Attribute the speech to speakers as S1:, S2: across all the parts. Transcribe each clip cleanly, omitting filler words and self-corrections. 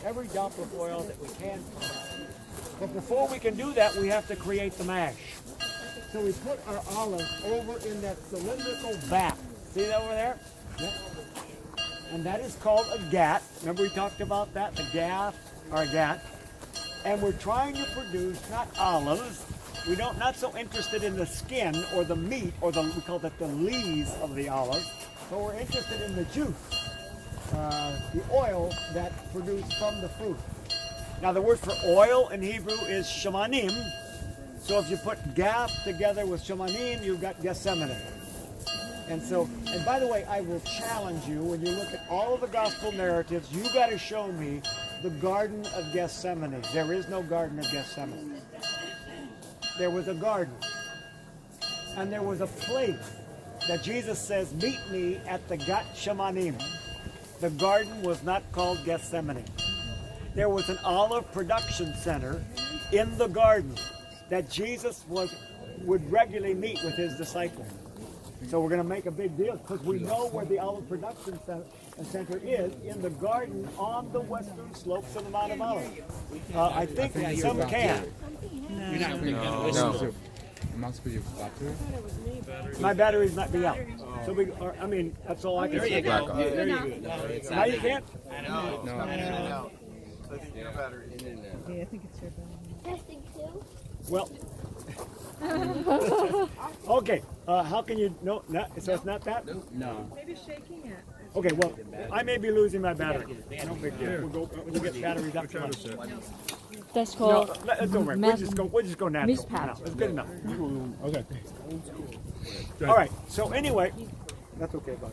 S1: every drop of oil that we can. But before we can do that, we have to create the mash. So we put our olives over in that cylindrical vat. See that over there? Yep. And that is called a gat. Remember we talked about that? The gat or a gat. And we're trying to produce not olives. We don't not so interested in the skin or the meat or we call that the lees of the olive, but we're interested in the juice, the oil that's produced from the fruit. Now the word for oil in Hebrew is shamanim. So if you put gaf together with shamanim, you've got Gethsemane. And by the way, I will challenge you, when you look at all of the gospel narratives, you got to show me the Garden of Gethsemane. There is no Garden of Gethsemane. There was a garden. And there was a place that Jesus says, meet me at the Gat Shamanim. The garden was not called Gethsemane. There was an olive production center in the garden that Jesus would regularly meet with his disciples. So we're going to make a big deal because we know where the olive production center is, in the garden on the western slopes of the Mount of Olives. I think some can.
S2: You're not really going to
S3: No. It must be your battery.
S1: My batteries might be out. So that's all I can say.
S2: There you go.
S3: There
S2: you go.
S1: Now you can't?
S3: No.
S4: I think your battery.
S5: Yeah, I think it's your battery.
S6: Testing two.
S1: Well, okay. How can you? No, so it's not that.
S2: No.
S5: Maybe shaking it.
S1: Okay. Well, I may be losing my battery. No big deal. We'll get batteries up.
S7: That's
S1: No,
S7: called
S1: don't worry. We'll just go natural.
S7: Mispap.
S1: No, it's good enough.
S4: Okay.
S1: All right. So anyway, that's okay, Buck.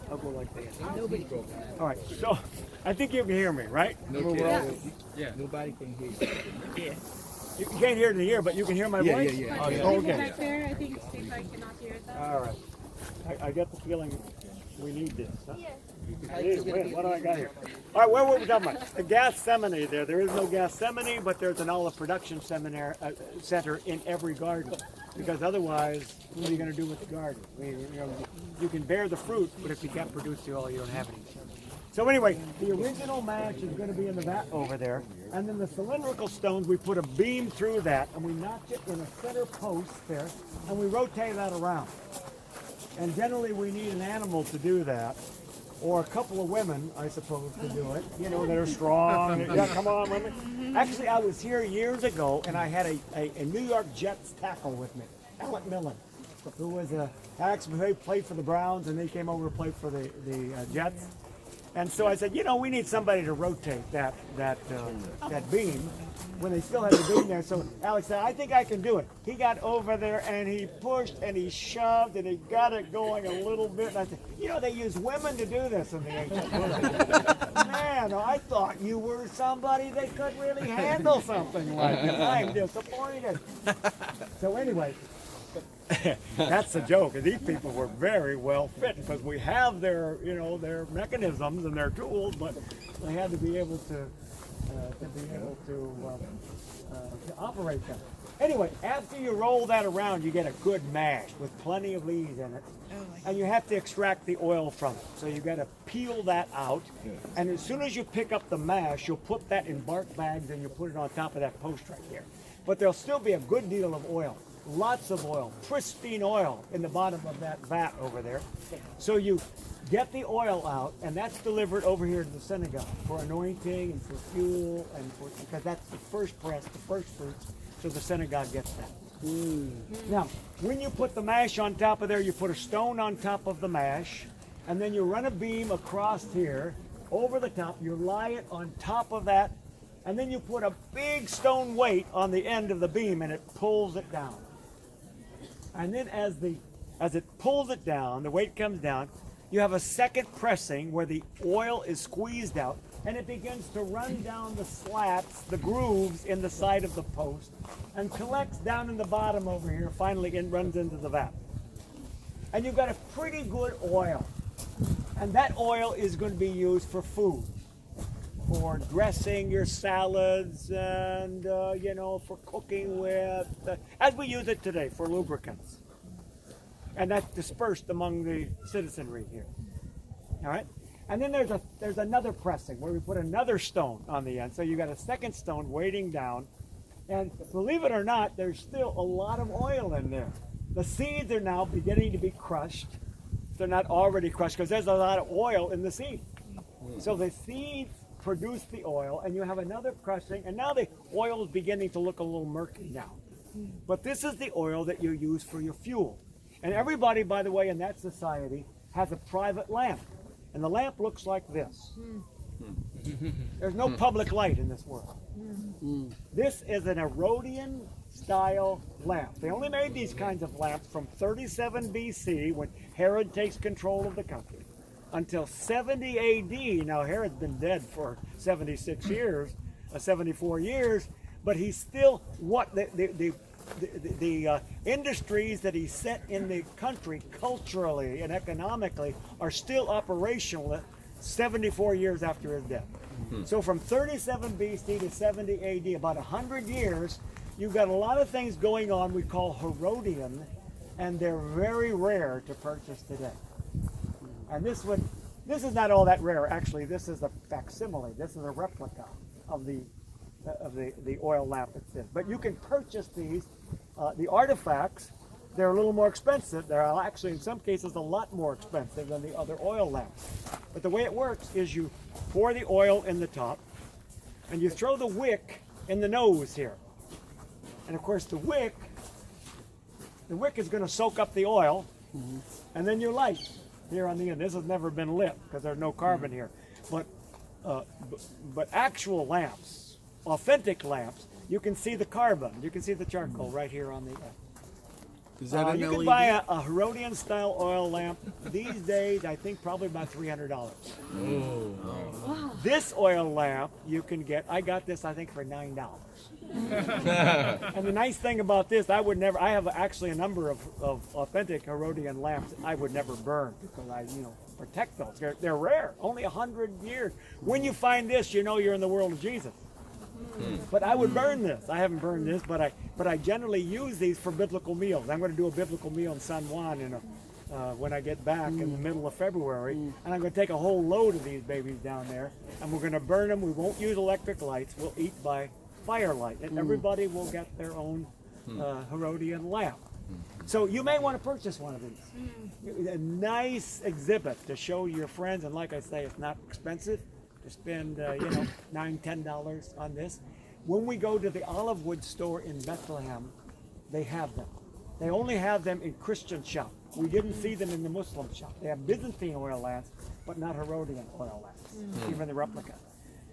S1: I'll go like that. All right. So I think you can hear me, right?
S2: Yeah. Nobody can hear you.
S1: You can't hear it in the ear, but you can hear my voice.
S2: Yeah.
S1: Oh, okay.
S5: Back there, I think Steve cannot hear it.
S1: All right. I get the feeling we need this. Huh?
S6: Yes.
S1: Wait, what do I got here? All right, where were we talking about? The Gethsemane there. There is no Gethsemane, but there's an olive production center in every garden. Because otherwise, what are you going to do with the garden? You can bear the fruit, but if you can't produce the oil, you don't have any. So anyway, the original mash is going to be in the vat over there. And then the cylindrical stones, we put a beam through that, and we notch it in a center post there, and we rotate that around. And generally, we need an animal to do that. Or a couple of women, I suppose, to do it, that are strong. Yeah, come on, women. Actually, I was here years ago, and I had a New York Jets tackle with me, Alec Millen, who was actually played for the Browns, and they came over to play for the Jets. And so I said, we need somebody to rotate that beam when they still had the beam there. So Alex said, I think I can do it. He got over there and he pushed and he shoved and he got it going a little bit. And I said, they use women to do this in the ancient world. Man, I thought you were somebody that could really handle something like this. I'm disappointed. So anyway, that's the joke. These people were very well fit because we have their mechanisms and their tools, but they had to be able to operate them. Anyway, after you roll that around, you get a good mash with plenty of leaves in it, and you have to extract the oil from it. So you got to peel that out, and as soon as you pick up the mash, you'll put that in bark bags and you put it on top of that post right here. But there'll still be a good deal of oil. Lots of oil, pristine oil in the bottom of that vat over there. So you get the oil out, and that's delivered over here to the synagogue for anointing and for fuel, because that's the first press, the first fruits, so the synagogue gets that. Now, when you put the mash on top of there, you put a stone on top of the mash, and then you run a beam across here, over the top, you lie it on top of that, and then you put a big stone weight on the end of the beam, and it pulls it down. And then as it pulls it down, the weight comes down, you have a second pressing where the oil is squeezed out, and it begins to run down the slats, the grooves in the side of the post, and collects down in the bottom over here. Finally, it runs into the vat. And you've got a pretty good oil. And that oil is going to be used for food, for dressing your salads, and for cooking with, as we use it today, for lubricants. And that's dispersed among the citizenry here. All right. And then there's another pressing where we put another stone on the end. So you got a second stone weighting down. And believe it or not, there's still a lot of oil in there. The seeds are now beginning to be crushed. They're not already crushed because there's a lot of oil in the seed. So the seeds produce the oil, and you have another crushing, and now the oil is beginning to look a little murky now. But this is the oil that you use for your fuel. And everybody, by the way, in that society has a private lamp. And the lamp looks like this. There's no public light in this world. This is an Herodian style lamp. They only made these kinds of lamps from 37 BC when Herod takes control of the country until 70 AD. Now Herod's been dead for 76 years, 74 years, but he's still what the industries that he set in the country culturally and economically are still operational 74 years after his death. So from 37 BC to 70 AD, about 100 years, you've got a lot of things going on we call Herodian, and they're very rare to purchase today. And this is not all that rare. Actually, this is a facsimile. This is a replica of the oil lamp itself. But you can purchase these. The artifacts, they're a little more expensive. They're actually, in some cases, a lot more expensive than the other oil lamps. But the way it works is you pour the oil in the top, and you throw the wick in the nose here. And of course, the wick is going to soak up the oil, and then you light here on the end. This has never been lit because there's no carbon here. But actual lamps, authentic lamps, you can see the carbon. You can see the charcoal right here on the end.
S2: Is that an
S1: you
S2: LED?
S1: can buy a Herodian style oil lamp these days, I think probably about $300.
S7: Wow.
S1: This oil lamp you can get, I got this I think for $9. And the nice thing about this, I have actually a number of authentic Herodian lamps I would never burn because I protect those. They're rare, only 100 years. When you find this, you know you're in the world of Jesus. But I would burn this. I haven't burned this, but I generally use these for biblical meals. I'm going to do a biblical meal in San Juan when I get back in the middle of February, and I'm going to take a whole load of these babies down there, and we're going to burn them. We won't use electric lights. We'll eat by firelight, and everybody will get their own Herodian lamp. So you may want to purchase one of these. A nice exhibit to show your friends, and like I say, it's not expensive. Spend $9, $10 on this. When we go to the olive wood store in Bethlehem, they have them. They only have them in Christian shop. We didn't see them in the Muslim shop. They have Byzantine oil lamps, but not Herodian oil lamps, even the replica.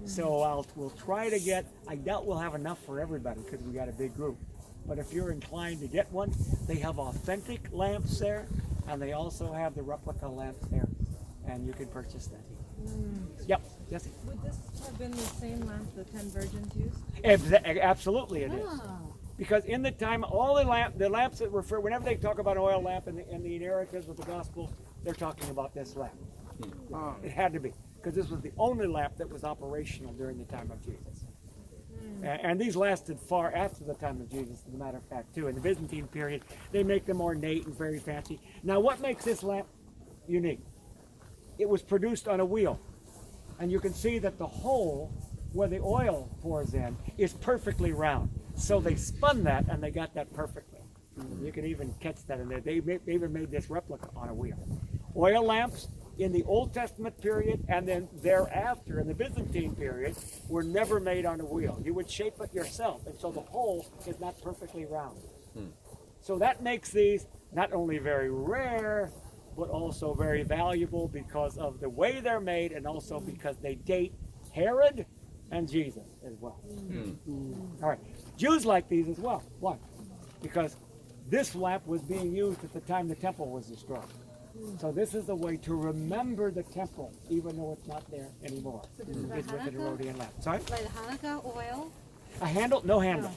S1: So we'll try to get, I doubt we'll have enough for everybody because we got a big group. But if you're inclined to get one, they have authentic lamps there, and they also have the replica lamps there, and you can purchase that. Yep, Jesse.
S5: Would this have been the same lamp the 10 virgins used?
S1: Absolutely it is. Because in the time, all the lamps that refer, whenever they talk about oil lamp in the narratives of the gospel, they're talking about this lamp. It had to be, because this was the only lamp that was operational during the time of Jesus. And these lasted far after the time of Jesus, as a matter of fact, too. In the Byzantine period, they make them ornate and very fancy. Now, what makes this lamp unique? It was produced on a wheel, and you can see that the hole where the oil pours in is perfectly round. So they spun that, and they got that perfectly. You can even catch that in there. They even made this replica on a wheel. Oil lamps in the Old Testament period and then thereafter in the Byzantine period were never made on a wheel. You would shape it yourself, and so the hole is not perfectly round. So that makes these not only very rare, but also very valuable because of the way they're made and also because they date Herod and Jesus as well. All right. Jews like these as well. Why? Because this lamp was being used at the time the temple was destroyed. So this is a way to remember the temple, even though it's not there anymore.
S5: So this is
S1: It's with the Herodian lamp. Sorry?
S5: like Hanukkah oil?
S1: A handle? No handle.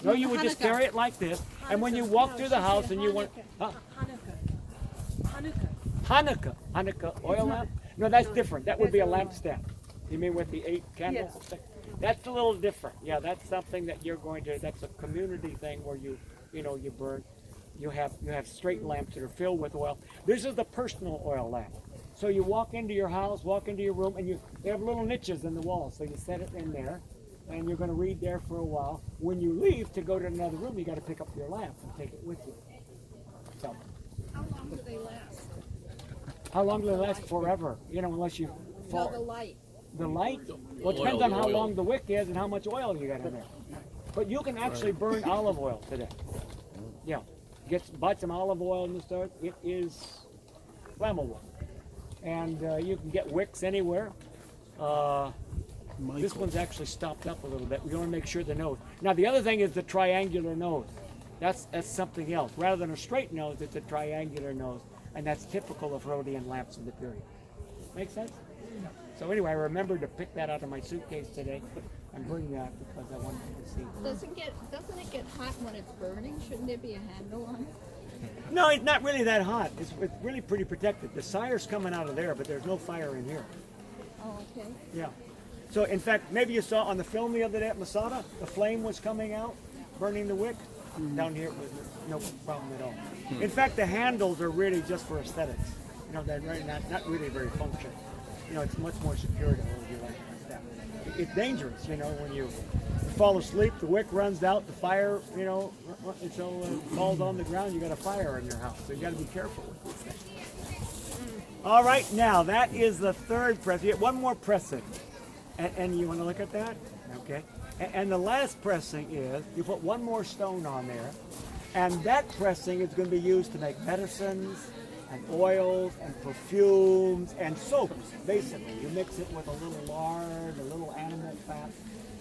S1: No, you would just
S5: Hanukkah.
S1: carry it like this, and when you walk through the house and you want... Huh? Hanukkah oil lamp? No, that's different. That would be a lampstand. You mean with the 8 candles?
S5: Yes.
S1: That's a little different. Yeah, that's something that you're going to, that's a community thing where you burn. You have straight lamps that are filled with oil. This is the personal oil lamp. So you walk into your house, walk into your room, and they have little niches in the wall. So you set it in there, and you're going to read there for a while. When you leave to go to another room, you got to pick up your lamp and take it with you. So,
S6: How long do they last?
S1: how long do they last? Forever. You know, unless you fall.
S6: No, the light.
S1: The light? Well, it depends on how long the wick is and how much oil you got in there. But you can actually burn olive oil today. Yeah. Buy some olive oil in the store. It is flammable. And you can get wicks anywhere. This one's actually stopped up a little bit. We want to make sure the nose. Now the other thing is the triangular nose. That's something else. Rather than a straight nose, it's a triangular nose. And that's typical of Rhodian lamps of the period. Make sense? So anyway, I remembered to pick that out of my suitcase today and bring that because I wanted to see.
S6: Doesn't it get hot when it's burning? Shouldn't there be a handle on it?
S1: No, it's not really that hot. It's really pretty protected. The sire's coming out of there, but there's no fire in here.
S6: Oh, okay.
S1: Yeah. So in fact, maybe you saw on the film the other day at Masada, the flame was coming out, burning the wick. Down here, it was no problem at all. In fact, the handles are really just for aesthetics. You know, they're really not really very functional. You know, it's much more secure to hold you like that. It's dangerous, you know, when you fall asleep, the wick runs out, the fire, you know, falls on the ground, you got a fire in your house. So you got to be careful with these things. All right, now that is the third press. You get one more pressing. And you want to look at that? Okay. And the last pressing is, you put one more stone on there, and that pressing is going to be used to make medicines, and oils, and perfumes, and soaps, basically. You mix it with a little lard, a little animal fat,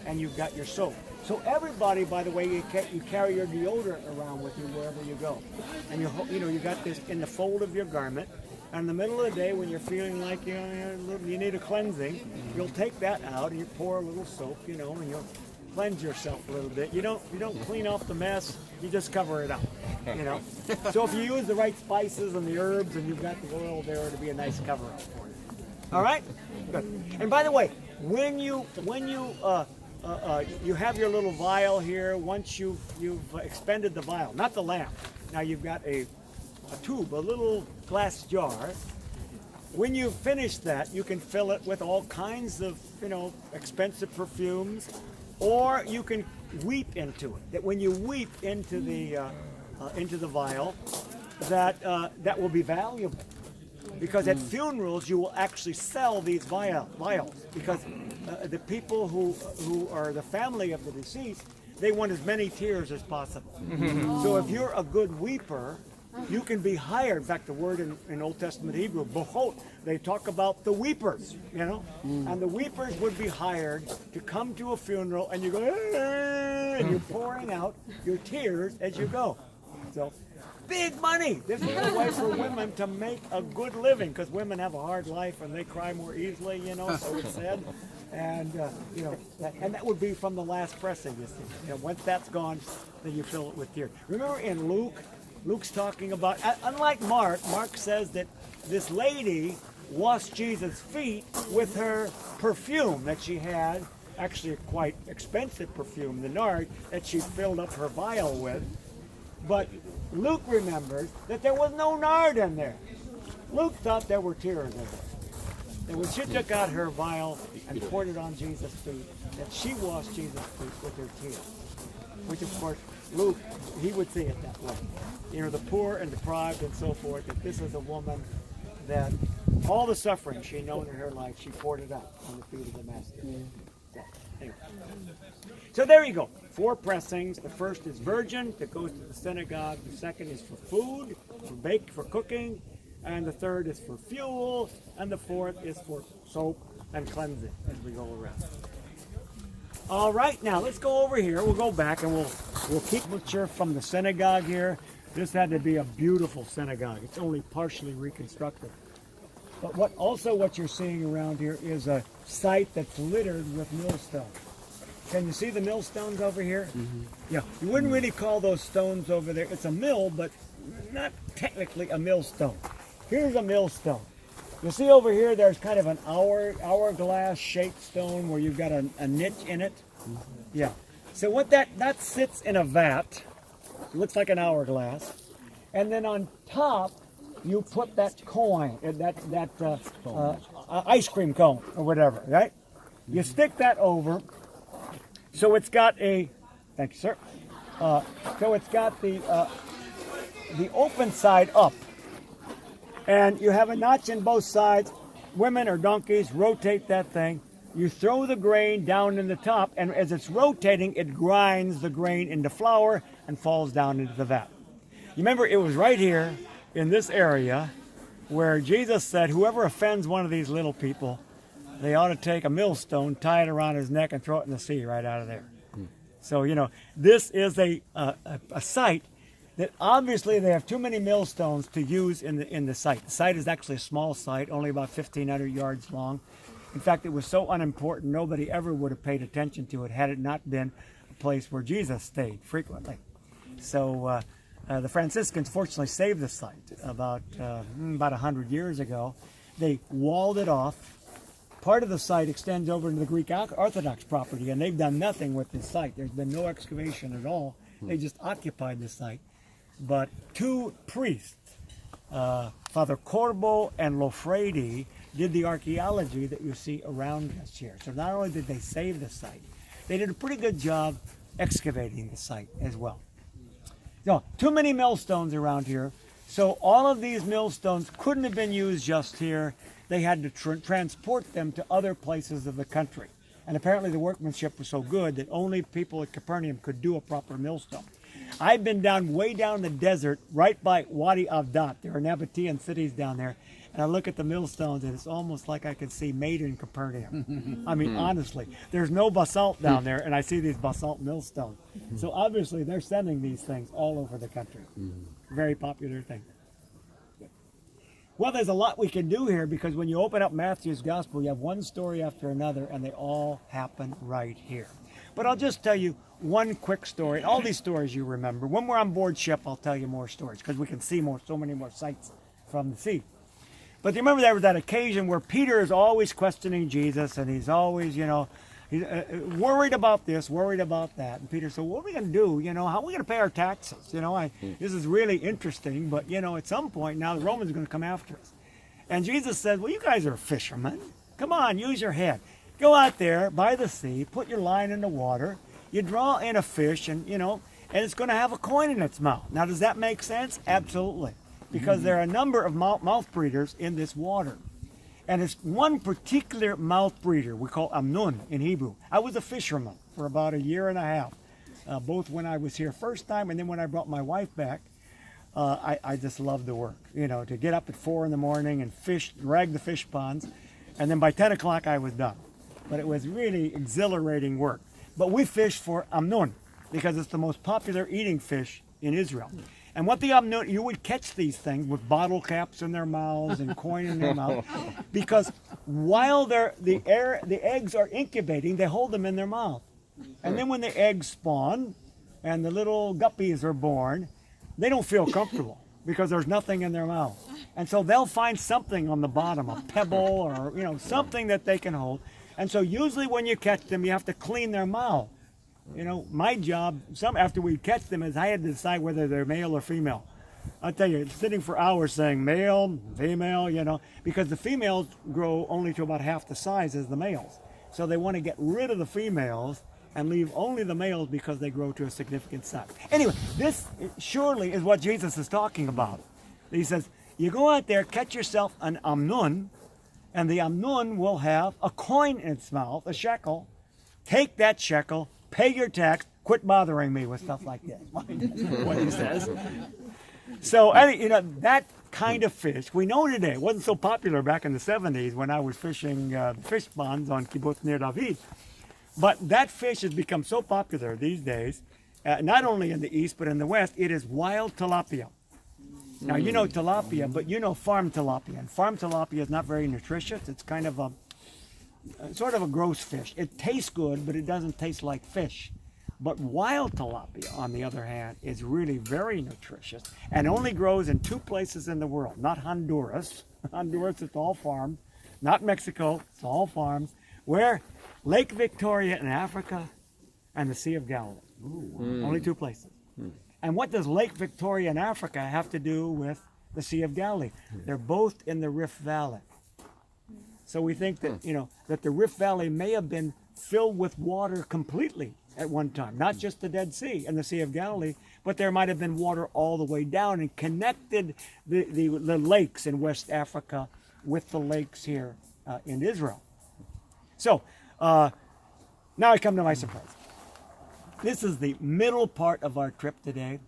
S1: and you've got your soap. So everybody, by the way, you carry your deodorant around with you wherever you go. And you got this in the fold of your garment. And in the middle of the day, when you're feeling like you need a cleansing, you'll take that out and you pour a little soap, you know, and you'll cleanse yourself a little bit. You don't clean off the mess, you just cover it up, you know. So if you use the right spices and the herbs and you've got the oil there, it'll be a nice cover up for you. All right? Good. And by the way, when you have your little vial here, once you've expended the vial, not the lamp. Now you've got a tube, a little glass jar. When you finish that, you can fill it with all kinds of, you know, expensive perfumes, or you can weep into it. That when you weep into the vial, that will be valuable, because at funerals you will actually sell these vials, because the people who are the family of the deceased, they want as many tears as possible. So if you're a good weeper, you can be hired. In fact, the word in Old Testament Hebrew, bochot, they talk about the weepers, you know? And the weepers would be hired to come to a funeral, and you go, and you're pouring out your tears as you go. So, big money. This is a way for women to make a good living, because women have a hard life and they cry more easily, you know, so it's said. And, you know, and that would be from the last pressing, you see. You know, once that's gone, then you fill it with tears. Remember in Luke's talking about, unlike Mark says that this lady washed Jesus' feet with her perfume that she had, actually a quite expensive perfume, the nard, that she filled up her vial with. But Luke remembers that there was no nard in there. Luke thought there were tears in there. And when she took out her vial and poured it on Jesus' feet, that she washed Jesus' feet with her tears. Which, of course, Luke, he would see it that way. You know, the poor and deprived and so forth, that this is a woman that all the suffering she known in her life, she poured it out on the feet of the Master. So, anyway. So there you go. 4 pressings. The first is virgin, that goes to the synagogue. The second is for food, for cooking. And the third is for fuel. And the fourth is for soap and cleansing as we go around. All right, now let's go over here. We'll go back and we'll keep a picture from the synagogue here. This had to be a beautiful synagogue. It's only partially reconstructed. But what you're seeing around here is a site that's littered with millstones. Can you see the millstones over here? Mm-hmm. Yeah, you wouldn't really call those stones over there. It's a mill, but not technically a millstone. Here's a millstone. You see over here, there's kind of an hourglass-shaped stone where you've got a niche in it. Mm-hmm. Yeah. So what that sits in a vat. It looks like an hourglass. And then on top, you put that coin, ice cream cone or whatever, right? You stick that over, so it's got a, thank you, sir. So it's got the open side up, and you have a notch in both sides. Women or donkeys rotate that thing. You throw the grain down in the top, and as it's rotating, it grinds the grain into flour and falls down into the vat. You remember, it was right here in this area where Jesus said, whoever offends one of these little people, they ought to take a millstone, tie it around his neck, and throw it in the sea right out of there. So, you know, this is a site that obviously they have too many millstones to use in the site. The site is actually a small site, only about 1,500 yards long. In fact, it was so unimportant, nobody ever would have paid attention to it had it not been a place where Jesus stayed frequently. So the Franciscans fortunately saved the site about 100 years ago. They walled it off. Part of the site extends over to the Greek Orthodox property, and they've done nothing with this site. There's been no excavation at all. They just occupied the site. But two priests, Father Corbo and Lofredi, did the archaeology that you see around us here. So not only did they save the site, they did a pretty good job excavating the site as well. So, too many millstones around here. So all of these millstones couldn't have been used just here. They had to transport them to other places of the country. And apparently the workmanship was so good that only people at Capernaum could do a proper millstone. I've been way down the desert, right by Wadi Avdat. There are Nabatean cities down there. And I look at the millstones, and it's almost like I could see made in Capernaum. I mean, honestly. There's no basalt down there, and I see these basalt millstones. So obviously they're sending these things all over the country. Very popular thing. Well, there's a lot we can do here, because when you open up Matthew's Gospel, you have one story after another, and they all happen right here. But I'll just tell you one quick story. All these stories you remember. When we're on board ship, I'll tell you more stories, because we can see so many more sights from the sea. But you remember there was that occasion where Peter is always questioning Jesus, and he's always, he's worried about this, worried about that. And Peter said, what are we going to do? How are we going to pay our taxes? This is really interesting, but, at some point now the Romans are going to come after us. And Jesus said, well, you guys are fishermen. Come on, use your head. Go out there by the sea, put your line in the water, you draw in a fish, and it's going to have a coin in its mouth. Now, does that make sense? Absolutely. Because there are a number of mouth breathers in this water. And it's one particular mouth breather we call amnun in Hebrew. I was a fisherman for about a year and a half, both when I was here first time and then when I brought my wife back. I just loved the work, to get up at 4 in the morning and fish, drag the fish ponds, and then by 10 o'clock I was done. But it was really exhilarating work. But we fished for amnun because it's the most popular eating fish in Israel. And what the amnun, you would catch these things with bottle caps in their mouths and coin in their mouth, because while the eggs are incubating, they hold them in their mouth. And then when the eggs spawn and the little guppies are born, they don't feel comfortable because there's nothing in their mouth. And so they'll find something on the bottom, a pebble or something that they can hold. And so usually when you catch them, you have to clean their mouth. My job, after we catch them, is I had to decide whether they're male or female. I'll tell you, sitting for hours saying male, female, because the females grow only to about half the size as the males. So they want to get rid of the females and leave only the males because they grow to a significant size. Anyway, this surely is what Jesus is talking about. He says, you go out there, catch yourself an amnun, and the amnun will have a coin in its mouth, a shekel. Take that shekel, pay your tax, quit bothering me with stuff like this. What he says. So, that kind of fish, we know today, it wasn't so popular back in the 70s when I was fishing fish ponds on Kibbutz Nir David. But that fish has become so popular these days, not only in the east, but in the west. It is wild tilapia. Now, you know tilapia, but you know farm tilapia. And farm tilapia is not very nutritious. It's kind of sort of a gross fish. It tastes good, but it doesn't taste like fish. But wild tilapia, on the other hand, is really very nutritious and only grows in 2 places in the world. Not Honduras. Honduras, it's all farmed. Not Mexico, it's all farmed. Where? Lake Victoria in Africa and the Sea of Galilee. Only 2 places. And what does Lake Victoria in Africa have to do with the Sea of Galilee. They're both in the Rift Valley. So we think that, that the Rift Valley may have been filled with water completely at one time, not just the Dead Sea and the Sea of Galilee, but there might have been water all the way down and connected the lakes in West Africa with the lakes here in Israel. So now I come to my surprise. This is the middle part of our trip today,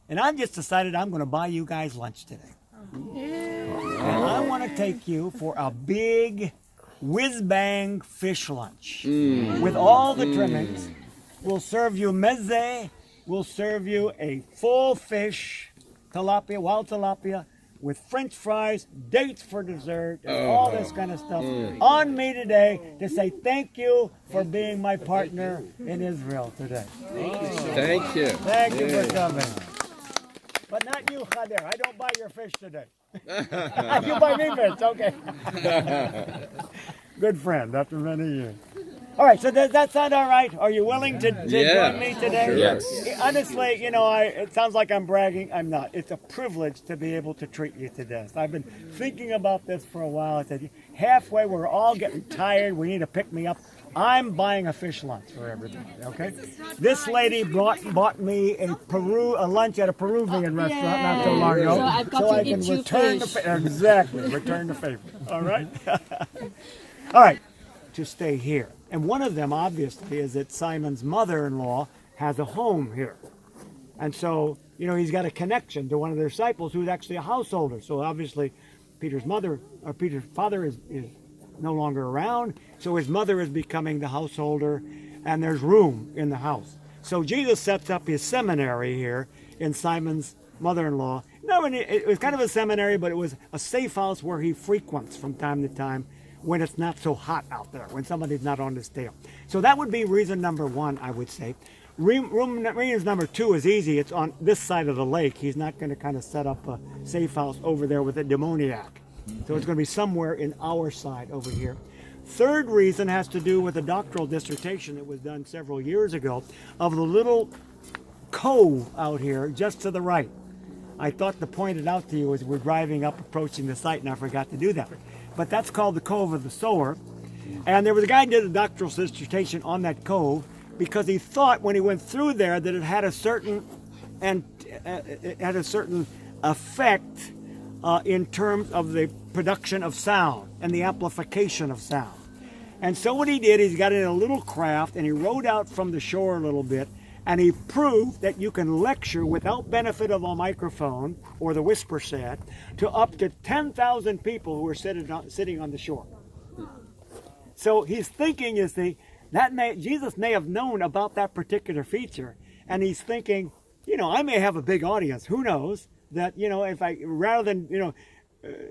S1: and I've just decided I'm going to buy you guys lunch today. And I want to take you for a big whiz-bang fish lunch with all the trimmings. We'll serve you meze. We'll serve you a full fish, tilapia, wild tilapia, with French fries, dates for dessert, and all this kind of stuff on me today to say thank you for being my partner in Israel today.
S7: Thank you.
S1: Thank you for coming. But not you, Khader. I don't buy your fish today. You buy me fish, okay. Good friend after many years. All right, so does that sound all right? Are you willing to join me today?
S7: Sure. Yes.
S1: Honestly, it sounds like I'm bragging. I'm not. It's a privilege to be able to treat you to this. I've been thinking about this for a while. I said, halfway, we're all getting tired. We need to pick me up. I'm buying a fish lunch for everybody, okay? This lady bought me a lunch at a Peruvian restaurant not so long ago.
S8: So I've got to
S1: I
S8: eat
S1: can
S8: two
S1: return
S8: fish.
S1: return the favor, all right? All right, to stay here. And one of them, obviously, is that Simon's mother-in-law has a home here. And so, he's got a connection to one of their disciples who's actually a householder. So obviously, Peter's father is no longer around, so his mother is becoming the householder, and there's room in the house. So Jesus sets up his seminary here in Simon's mother-in-law. No, it was kind of a seminary, but it was a safe house where he frequents from time to time when it's not so hot out there, when somebody's not on the tail. So that would be reason number one, I would say. Reason number two is easy. It's on this side of the lake. He's not going to kind of set up a safe house over there with a demoniac. So it's going to be somewhere in our side over here. Third reason has to do with a doctoral dissertation that was done several years ago of the little cove out here just to the right. I thought to point it out to you as we're driving up approaching the site, and I forgot to do that. But that's called the Cove of the Sower. And there was a guy who did a doctoral dissertation on that cove because he thought when he went through there that it had a certain effect in terms of the production of sound and the amplification of sound. And so what he did, he got in a little craft and he rowed out from the shore a little bit, and he proved that you can lecture without benefit of a microphone or the whisper set to up to 10,000 people who are sitting on the shore. So he's thinking, Jesus may have known about that particular feature, and he's thinking, I may have a big audience. Who knows that, if I, rather than,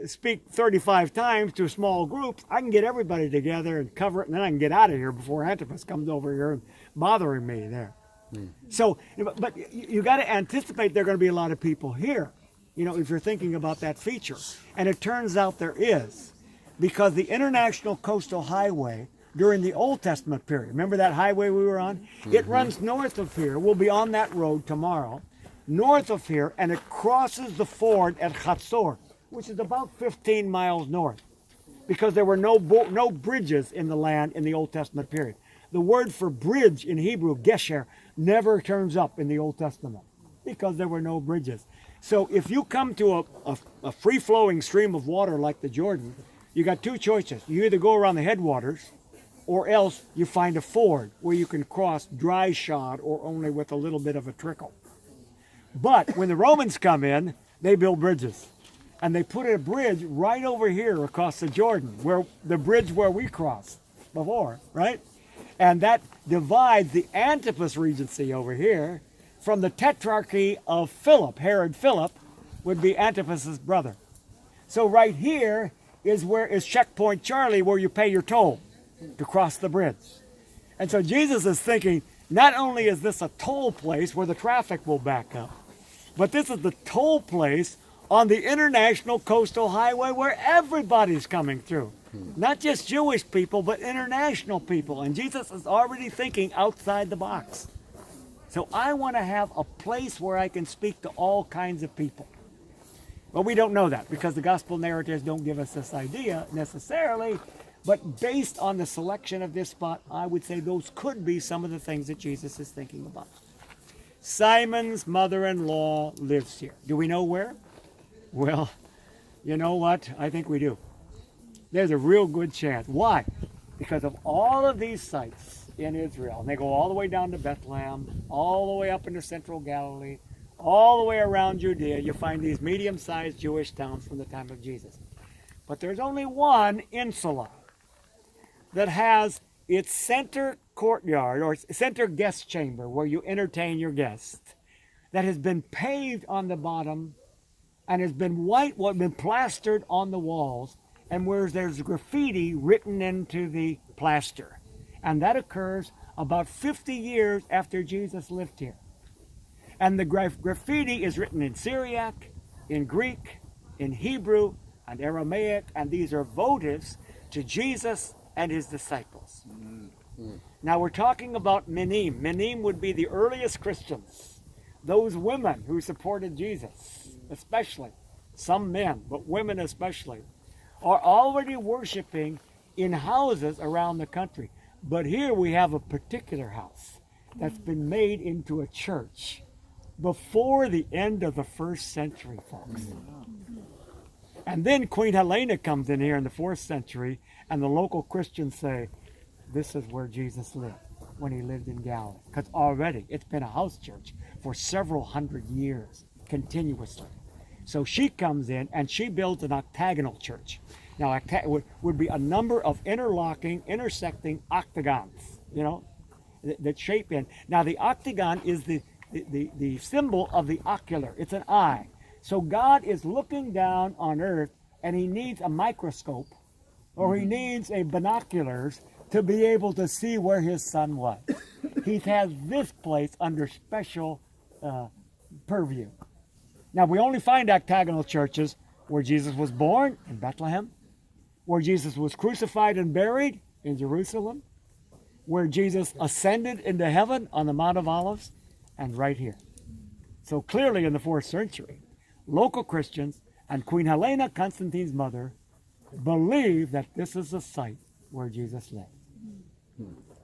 S1: speak 35 times to small groups, I can get everybody together and cover it, and then I can get out of here before Antipas comes over here and bothering me there. So, but you got to anticipate there are going to be a lot of people here, if you're thinking about that feature. And it turns out there is, because the International Coastal Highway during the Old Testament period, remember that highway we were on? It runs north of here. We'll be on that road tomorrow, north of here, and it crosses the ford at Chatzor, which is about 15 miles north, because there were no bridges in the land in the Old Testament period. The word for bridge in Hebrew, gesher, never turns up in the Old Testament because there were no bridges. So if you come to a free-flowing stream of water like the Jordan, you got two choices. You either go around the headwaters, or else you find a ford where you can cross dry shod or only with a little bit of a trickle. But when the Romans come in, they build bridges. And they put a bridge right over here across the Jordan, where the bridge where we crossed before, right? And that divides the Antipas regency over here from the tetrarchy of Philip. Herod Philip would be Antipas's brother. So right here is checkpoint Charlie, where you pay your toll to cross the bridge. And so Jesus is thinking, not only is this a toll place where the traffic will back up, but this is the toll place on the International Coastal Highway where everybody's coming through. Not just Jewish people, but international people. And Jesus is already thinking outside the box. So I want to have a place where I can speak to all kinds of people. Well, we don't know that because the gospel narratives don't give us this idea necessarily, but based on the selection of this spot, I would say those could be some of the things that Jesus is thinking about. Simon's mother-in-law lives here. Do we know where? Well, you know what? I think we do. There's a real good chance. Why? Because of all of these sites in Israel, and they go all the way down to Bethlehem, all the way up into central Galilee, all the way around Judea, you find these medium-sized Jewish towns from the time of Jesus. But there's only one insula that has its center courtyard or center guest chamber where you entertain your guests that has been paved on the bottom and has been been plastered on the walls, and where there's graffiti written into the plaster. And that occurs about 50 years after Jesus lived here. And the graffiti is written in Syriac, in Greek, in Hebrew, and Aramaic, and these are votives to Jesus and his disciples. Now we're talking about Minim. Minim would be the earliest Christians, those women who supported Jesus, especially. Some men, but women especially, are already worshiping in houses around the country. But here we have a particular house that's been made into a church before the end of the 1st century, folks. And then Queen Helena comes in here in the 4th century, and the local Christians say, this is where Jesus lived when he lived in Galilee. Because already it's been a house church for several hundred years, continuously. So she comes in and she builds an octagonal church. Now, would be a number of interlocking, intersecting octagons, you know, that shape in. Now, the octagon is the symbol of the ocular. It's an eye. So God is looking down on earth, and he needs a microscope, or he needs a binoculars to be able to see where his son was. He has this place under special purview. Now, we only find octagonal churches where Jesus was born in Bethlehem, where Jesus was crucified and buried in Jerusalem, where Jesus ascended into heaven on the Mount of Olives, and right here. So clearly in the 4th century, local Christians and Queen Helena, Constantine's mother, believe that this is the site where Jesus lived.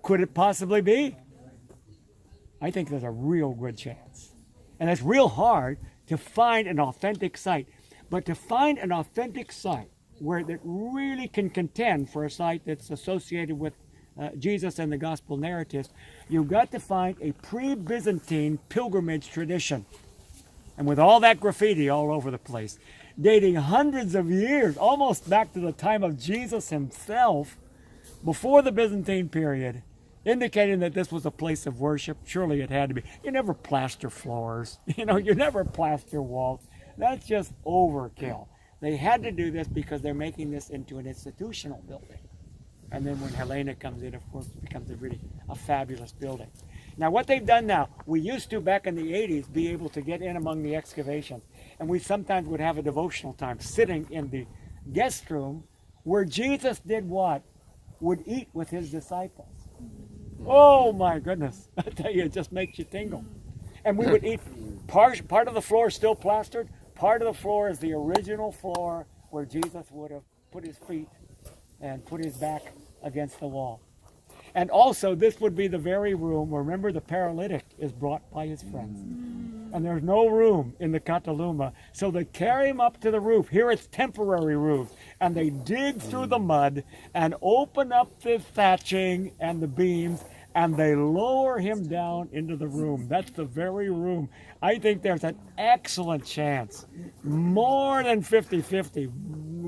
S1: Could it possibly be? I think there's a real good chance. And it's real hard to find an authentic site. But to find an authentic site where it really can contend for a site that's associated with Jesus and the gospel narratives, you've got to find a pre-Byzantine pilgrimage tradition. And with all that graffiti all over the place, dating hundreds of years, almost back to the time of Jesus himself, before the Byzantine period, indicating that this was a place of worship. Surely it had to be. You never plaster floors. You never plaster walls. That's just overkill. They had to do this because they're making this into an institutional building. And then when Helena comes in, of course, it becomes a fabulous building. Now, what they've done now, we used to, back in the 80s, be able to get in among the excavations. And we sometimes would have a devotional time sitting in the guest room where Jesus did what? Would eat with his disciples. Oh, my goodness. I tell you, it just makes you tingle. And we would eat. Part of the floor is still plastered. Part of the floor is the original floor where Jesus would have put his feet and put his back against the wall. And also, this would be the very room, remember, the paralytic is brought by his friends. And there's no room in the Cataluma, so they carry him up to the roof. Here it's temporary roof. And they dig through the mud and open up the thatching and the beams, and they lower him down into the room. That's the very room. I think there's an excellent chance, more than 50-50,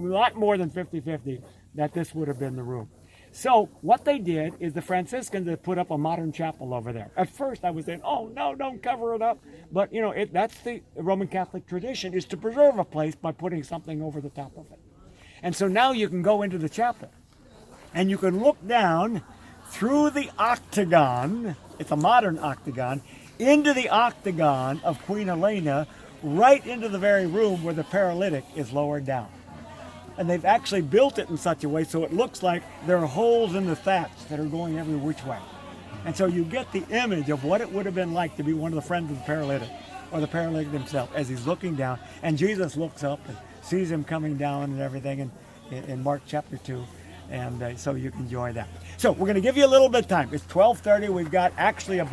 S1: a lot more than 50-50, that this would have been the room. So what they did is the Franciscans had put up a modern chapel over there. At first I was saying, oh no, don't cover it up. But that's the Roman Catholic tradition, is to preserve a place by putting something over the top of it. And so now you can go into the chapel and you can look down through the octagon, it's a modern octagon, into the octagon of Queen Helena, right into the very room where the paralytic is lowered down. And they've actually built it in such a way so it looks like there are holes in the thatch that are going every which way. And so you get the image of what it would have been like to be one of the friends of the paralytic. or the paralytic himself as he's looking down, and Jesus looks up and sees him coming down and everything in Mark chapter 2. And so you can enjoy that. So we're going to give you a little bit of time. It's 12:30. We've got actually about